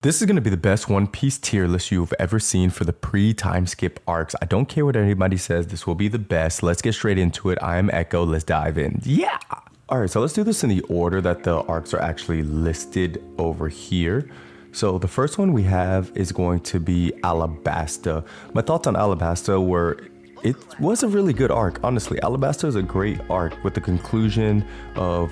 This is going to be the best One Piece tier list you've ever seen for the pre-time skip arcs. I don't care what anybody says, this will be the best. Let's get straight into it. I am Echo, let's dive in. Yeah! Alright, so let's do this in the order that the arcs are actually listed over here. So the first one we have is going to be Alabaster. My thoughts on Alabaster were, it was a really good arc, honestly. Alabaster is a great arc with the conclusion of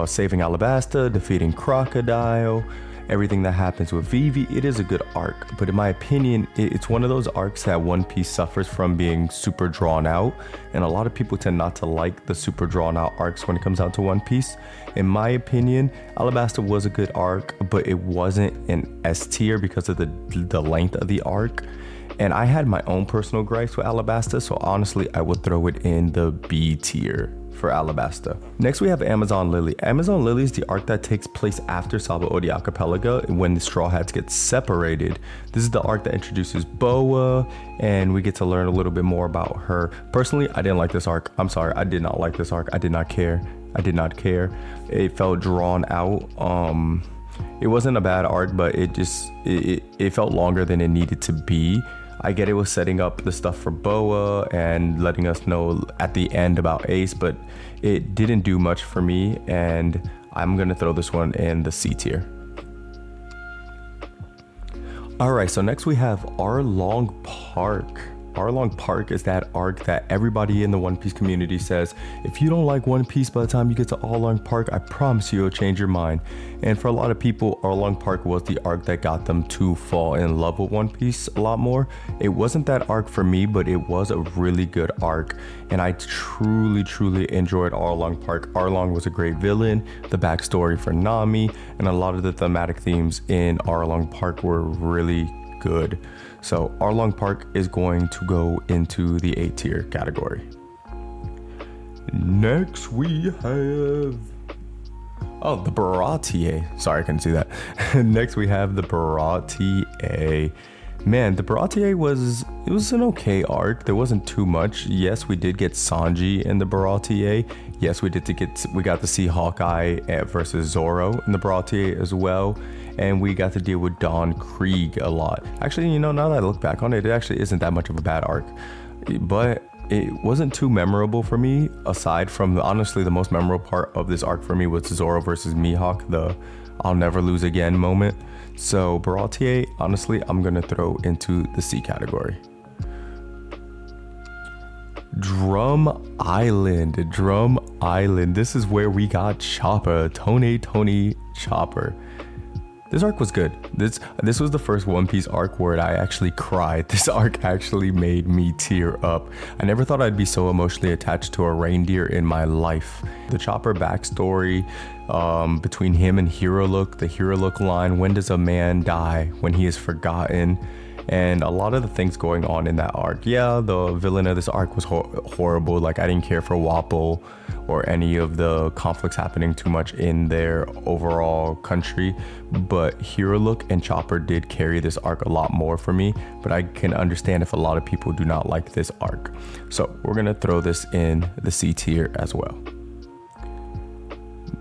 saving Alabaster, defeating Crocodile, everything that happens with Vivi. It is a good arc, but in my opinion, it's one of those arcs that One Piece suffers from being super drawn out, and a lot of people tend not to like the super drawn out arcs when it comes out to One Piece. In my opinion, Alabaster was a good arc, but it wasn't an S tier because of the length of the arc. And I had my own personal gripes with Alabaster, so honestly, I would throw it in the B tier for Alabaster. Next, we have Amazon Lily. Amazon Lily is the arc that takes place after Sabado Acapela when the Straw Hats get separated. This is the arc that introduces Boa, and we get to learn a little bit more about her. Personally, I didn't like this arc. I'm sorry, I did not like this arc. I did not care. It felt drawn out. It wasn't a bad arc, but it felt longer than it needed to be. I get it was setting up the stuff for Boa and letting us know at the end about Ace, but it didn't do much for me, and I'm gonna throw this one in the C tier. Alright, so next we have Allong Park. Allong Park is that arc that everybody in the One Piece community says, if you don't like One Piece by the time you get to Allong Park, I promise you it'll change your mind. And for a lot of people, Allong Park was the arc that got them to fall in love with One Piece a lot more. It wasn't that arc for me, but it was a really good arc, and I truly enjoyed Allong Park. Arlong was a great villain, the backstory for Nami, and a lot of the thematic themes in Allong Park were really good. So Allong Park is going to go into the A tier category. Next we have, the Baratie. Sorry, I couldn't see that. Next we have the Baratie. Man, the Baratie was an okay arc. There wasn't too much. Yes, we did get Sanji in the Baratie. Yes, we got to see Hawkeye versus Zoro in the Baratie as well. And we got to deal with Don Krieg a lot. Actually, now that I look back on it, it actually isn't that much of a bad arc. But it wasn't too memorable for me, aside from, honestly, the most memorable part of this arc for me was Zoro versus Mihawk, the I'll never lose again moment. So Baratie, honestly, I'm gonna throw into the C category. Drum Island. This is where we got Chopper, Tony Chopper. This arc was good. This was the first One Piece arc where I actually cried. This arc actually made me tear up. I never thought I'd be so emotionally attached to a reindeer in my life. The Chopper backstory between him and Hero Look, the Hero Look line, when does a man die? When he is forgotten. And a lot of the things going on in that arc. Yeah, the villain of this arc was horrible. Like, I didn't care for Wapol or any of the conflicts happening too much in their overall country. But Hero Look and Chopper did carry this arc a lot more for me. But I can understand if a lot of people do not like this arc. So we're going to throw this in the C tier as well.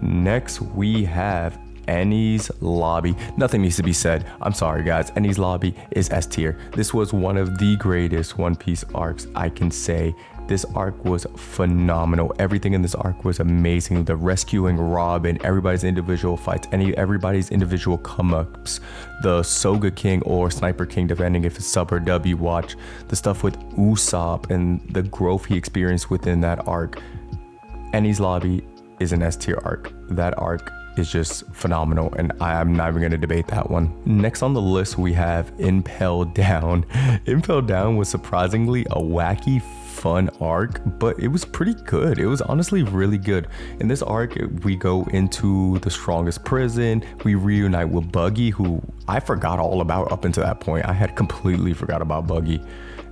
Next, we have Enies Lobby. Nothing needs to be said. I'm sorry, guys. Enies Lobby is S tier. This was one of the greatest One Piece arcs, I can say. This arc was phenomenal. Everything in this arc was amazing. The rescuing Robin, everybody's individual fights, everybody's individual come-ups, the Soga King or Sniper King, depending if it's sub or W watch, the stuff with Usopp and the growth he experienced within that arc. Enies Lobby is an S tier arc. That arc is just phenomenal, and I'm not even going to debate that one. Next on the list, we have Impel Down. Impel Down was surprisingly a wacky, fun arc, but it was pretty good. It was honestly really good. In this arc, we go into the strongest prison. We reunite with Buggy, who I forgot all about up until that point. I had completely forgot about Buggy.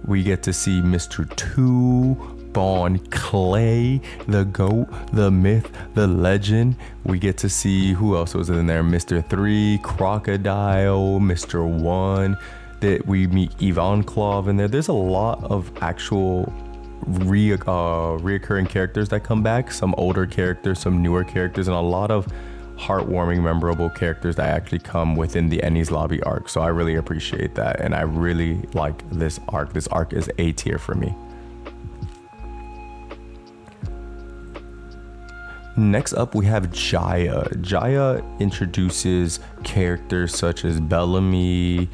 We get to see Mr. 2, Bon Clay, the GOAT, the myth, the legend. We get to see who else was in there. Mr. 3, Crocodile, Mr. 1. That we meet Yvonne Claw in there. There's a lot of actual reoccurring characters that come back. Some older characters, some newer characters, and a lot of heartwarming, memorable characters that actually come within the Enies Lobby arc. So I really appreciate that, and I really like this arc. This arc is A tier for me. Next up, we have Jaya. Jaya introduces characters such as Bellamy,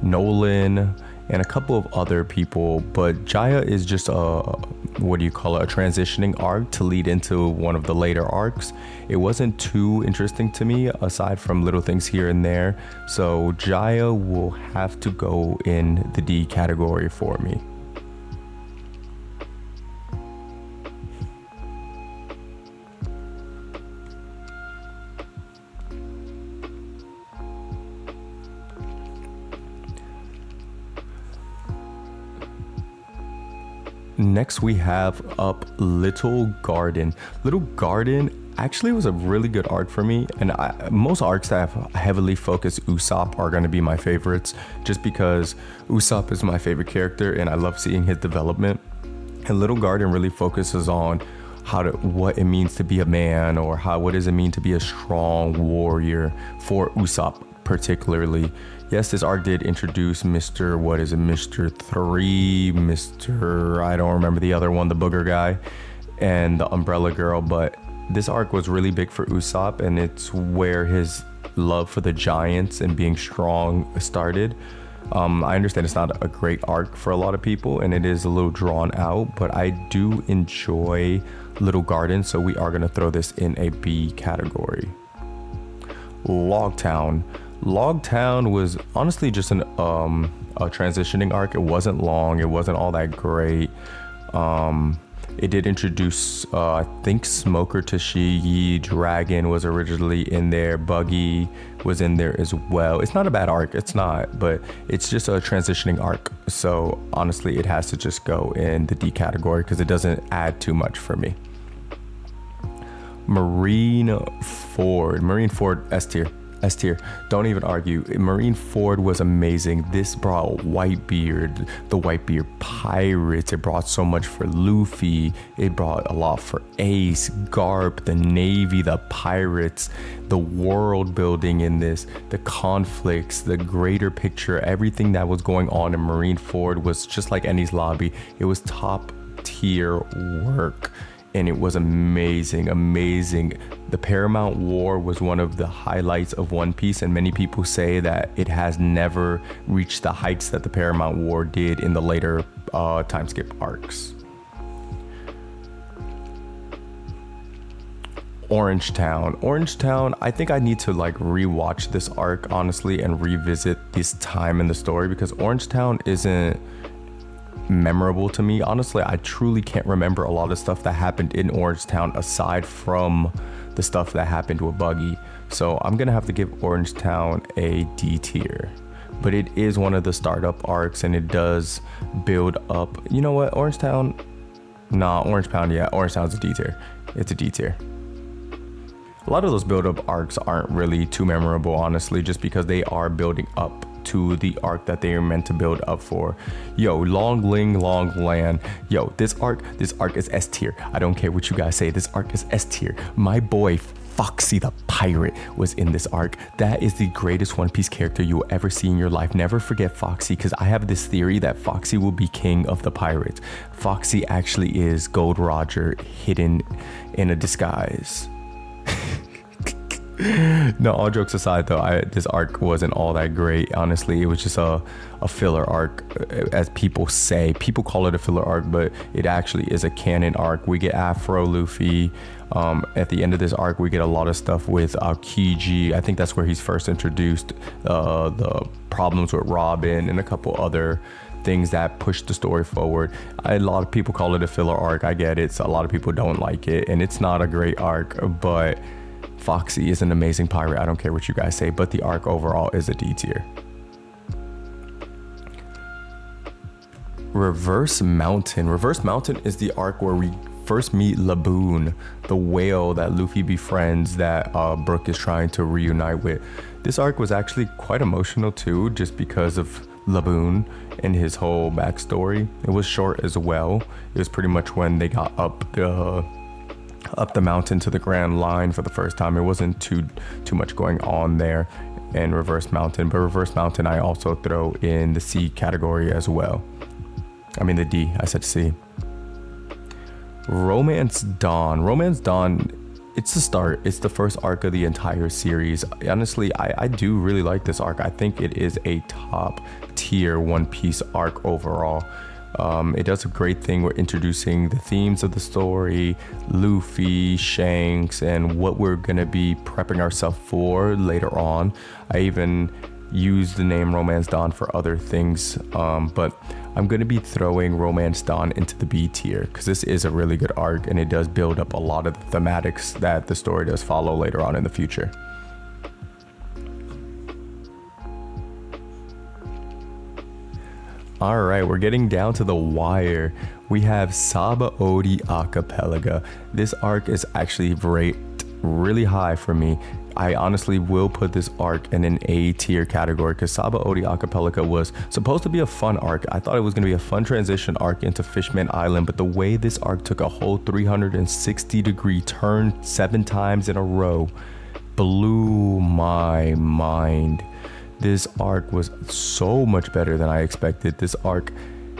Nolan, and a couple of other people, but Jaya is just a transitioning arc to lead into one of the later arcs. It wasn't too interesting to me aside from little things here and there, so Jaya will have to go in the D category for me. Next, we have up Little Garden. Little Garden actually was a really good arc for me, and most arcs that have heavily focused Usopp are going to be my favorites, just because Usopp is my favorite character and I love seeing his development. And Little Garden really focuses on what it means to be a man, or what does it mean to be a strong warrior for Usopp particularly. Yes, this arc did introduce Mr. 3, I don't remember the other one, the booger guy, and the umbrella girl, but this arc was really big for Usopp, and it's where his love for the giants and being strong started. I understand it's not a great arc for a lot of people, and it is a little drawn out, but I do enjoy Little Garden, so we are going to throw this in a B category. Logtown was honestly just a transitioning arc. It wasn't long. It wasn't all that great. It did introduce, I think, Smoker Tashigi. Dragon was originally in there. Buggy was in there as well. It's not a bad arc. It's not, but it's just a transitioning arc. So honestly, it has to just go in the D category because it doesn't add too much for me. Marine Ford, S tier. Don't even argue. Marine Ford was amazing. This brought Whitebeard, the Whitebeard pirates. It brought so much for Luffy. It brought a lot for Ace, Garp, the Navy, the pirates, the world building in this, the conflicts, the greater picture, everything that was going on in Marine Ford was just like Enies Lobby. It was top tier work. And it was amazing. The Paramount War was one of the highlights of One Piece, and many people say that it has never reached the heights that the Paramount War did in the later time skip arcs. Orangetown, I think I need to rewatch this arc honestly and revisit this time in the story, because Orangetown isn't memorable to me. Honestly, I truly can't remember a lot of stuff that happened in Orangetown aside from the stuff that happened with Buggy. So I'm gonna have to give Orangetown a D tier. But it is one of the startup arcs, and it does build up. You know what? Orangetown's a D tier. It's a D tier. A lot of those build-up arcs aren't really too memorable, honestly, just because they are building up to the arc that they are meant to build up for. Longland. This arc is S tier. I don't care what you guys say. This arc is S tier. My boy Foxy the pirate was in this arc. That is the greatest One Piece character you will ever see in your life. Never forget Foxy, because I have this theory that Foxy will be king of the pirates. Foxy actually is Gold Roger hidden in a disguise. No, all jokes aside though, this arc wasn't all that great. Honestly, it was just a filler arc, as people say. People call it a filler arc, but it actually is a canon arc. We get Afro Luffy. At the end of this arc, we get a lot of stuff with Aokiji. I think that's where he's first introduced. The problems with Robin and a couple other things that push the story forward. A lot of people call it a filler arc. I get it. So a lot of people don't like it, and it's not a great arc, but Foxy is an amazing pirate. I don't care what you guys say, but the arc overall is a D tier. Reverse Mountain is the arc where we first meet Laboon, the whale that Luffy befriends, that Brook is trying to reunite with. This arc was actually quite emotional too, just because of Laboon and his whole backstory. It was short as well. It was pretty much when they got up up the mountain to the Grand Line for the first time. It wasn't too much going on there in Reverse Mountain, but Reverse Mountain I also throw in the C category as well. I mean the D, I said C. Romance Dawn. Romance Dawn, it's the start. It's the first arc of the entire series. Honestly, I do really like this arc. I think it is a top tier One Piece arc overall. It does a great thing with introducing the themes of the story, Luffy, Shanks, and what we're gonna be prepping ourselves for later on. I even use the name Romance Dawn for other things, but I'm gonna be throwing Romance Dawn into the B tier because this is a really good arc and it does build up a lot of the thematics that the story does follow later on in the future. All right, we're getting down to the wire. We have Sabado Acapela. This arc is actually rated really high for me. I honestly will put this arc in an A tier category because Sabado Acapela was supposed to be a fun arc. I thought it was going to be a fun transition arc into Fishman Island, but the way this arc took a whole 360-degree turn 7 times in a row blew my mind. This arc was so much better than I expected. This arc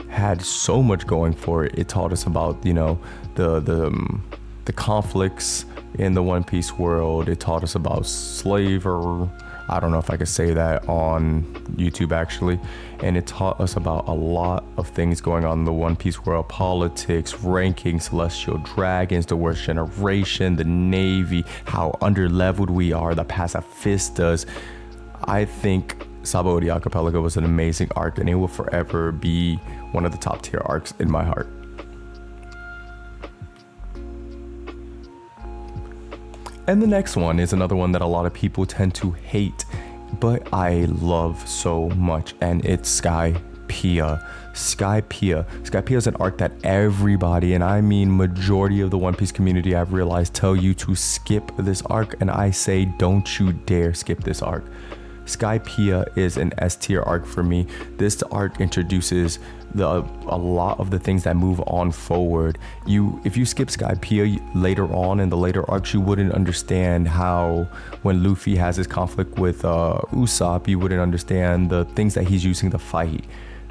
had so much going for it. It taught us about, you know, the conflicts in the One Piece world. It taught us about slavery. I don't know if I could say that on YouTube actually. And it taught us about a lot of things going on in the One Piece world. Politics, ranking, celestial dragons, the worst generation, the Navy, how underleveled we are, the pacifistas. I think Sabado Acapela was an amazing arc and it will forever be one of the top tier arcs in my heart. And the next one is another one that a lot of people tend to hate, but I love so much, and it's Skypia. Skypia is an arc that everybody, and I mean majority of the One Piece community I've realized, tell you to skip this arc, and I say don't you dare skip this arc. Skypia is an S tier arc for me. This arc introduces a lot of the things that move on forward. If you skip Skypia later on in the later arcs, you wouldn't understand how when Luffy has his conflict with Usopp, you wouldn't understand the things that he's using to fight.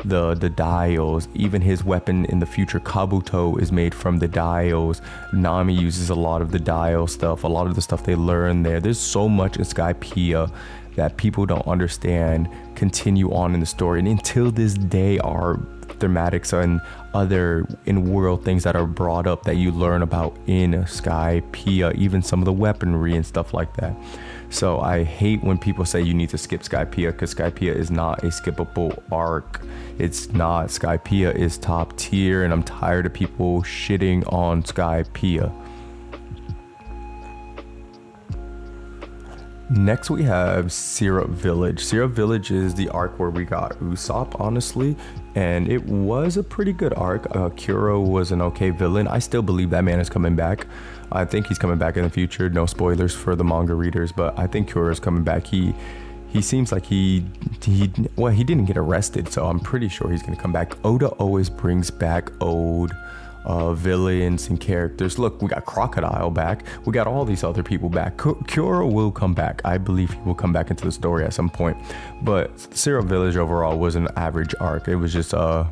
The dials, even his weapon in the future, Kabuto, is made from the dials. Nami uses a lot of the dial stuff, a lot of the stuff they learn there. There's so much in Skypia that people don't understand continue on in the story, and until this day are thematics and other in-world things that are brought up that you learn about in Skypia, even some of the weaponry and stuff like that. So I hate when people say you need to skip Skypia, because Skypia is not a skippable arc. It's not. Skypia is top tier, and I'm tired of people shitting on Skypia. Next we have Serup Village. Serup Village is the arc where we got Usopp, honestly, and it was a pretty good arc. Kuro was an okay villain. I still believe that man is coming back. I think he's coming back in the future. No spoilers for the manga readers, but I think Kuro's coming back. He seems like he didn't get arrested, so I'm pretty sure he's gonna come back. Oda always brings back old villains and characters. Look, we got Crocodile back. We got all these other people back. Kuro will come back. I believe he will come back into the story at some point. But Serup Village overall was an average arc. It was just a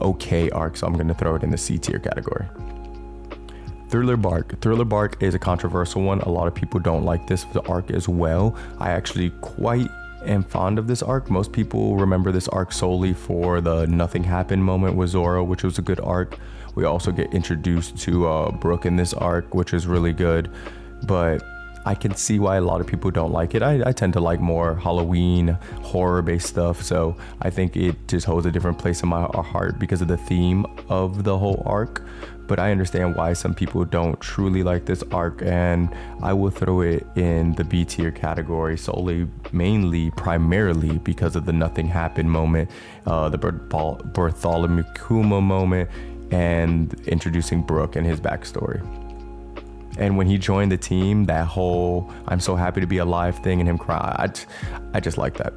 okay arc, so I'm going to throw it in the C tier category. Thriller Bark. Thriller Bark is a controversial one. A lot of people don't like this arc as well. I actually quite am fond of this arc. Most people remember this arc solely for the nothing happened moment with Zoro, which was a good arc. We also get introduced to Brook in this arc, which is really good, but I can see why a lot of people don't like it. I tend to like more Halloween horror based stuff, so I think it just holds a different place in my heart because of the theme of the whole arc. But I understand why some people don't truly like this arc, and I will throw it in the B tier category solely, mainly, primarily because of the nothing happened moment, the Bartholomew Kuma moment, and introducing Brook and his backstory. And when he joined the team, that whole "I'm so happy to be alive" thing and him cry, I just like that.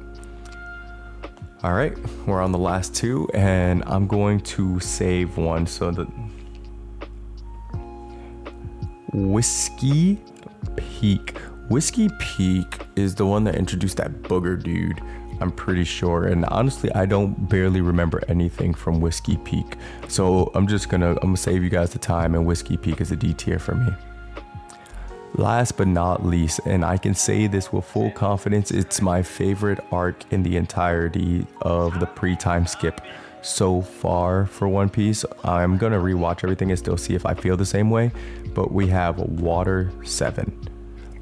All right, we're on the last two, and I'm going to save one so that Whiskey Peak. Whiskey Peak is the one that introduced that booger dude, I'm pretty sure. And honestly, I don't barely remember anything from Whiskey Peak. So I'm gonna save you guys the time, and Whiskey Peak is a D tier for me. Last but not least, and I can say this with full confidence, it's my favorite arc in the entirety of the pre-time skip so far for One Piece. I'm gonna rewatch everything and still see if I feel the same way, but we have Water 7.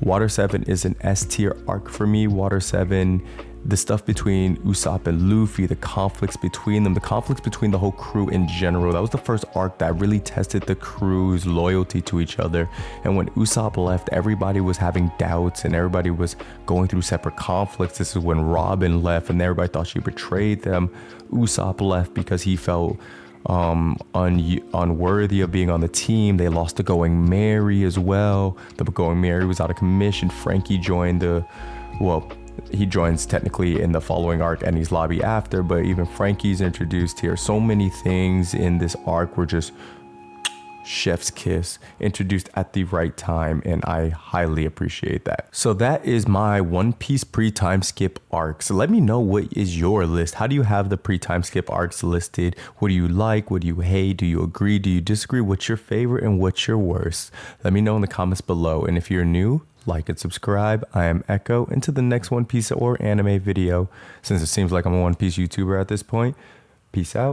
Water 7 is an S tier arc for me. Water 7, the stuff between Usopp and Luffy, the conflicts between them, the conflicts between the whole crew in general. That was the first arc that really tested the crew's loyalty to each other. And when Usopp left, everybody was having doubts and everybody was going through separate conflicts. This is when Robin left and everybody thought she betrayed them. Usopp left because he felt unworthy of being on the team. They lost the Going Merry as well. The Going Merry was out of commission. Frankie joined he joins technically in the following arc, Enies Lobby after, but even Frankie's introduced here. So many things in this arc were just chef's kiss, introduced at the right time, and I highly appreciate that. So that is my One Piece pre-time skip arcs. So let me know, what is your list? How do you have the pre-time skip arcs listed? What do you like? What do you hate? Do you agree? Do you disagree? What's your favorite and what's your worst? Let me know in the comments below. And if you're new, like and subscribe. I am Echo. Into the next One Piece or anime video, since it seems like I'm a One Piece YouTuber at this point. Peace out.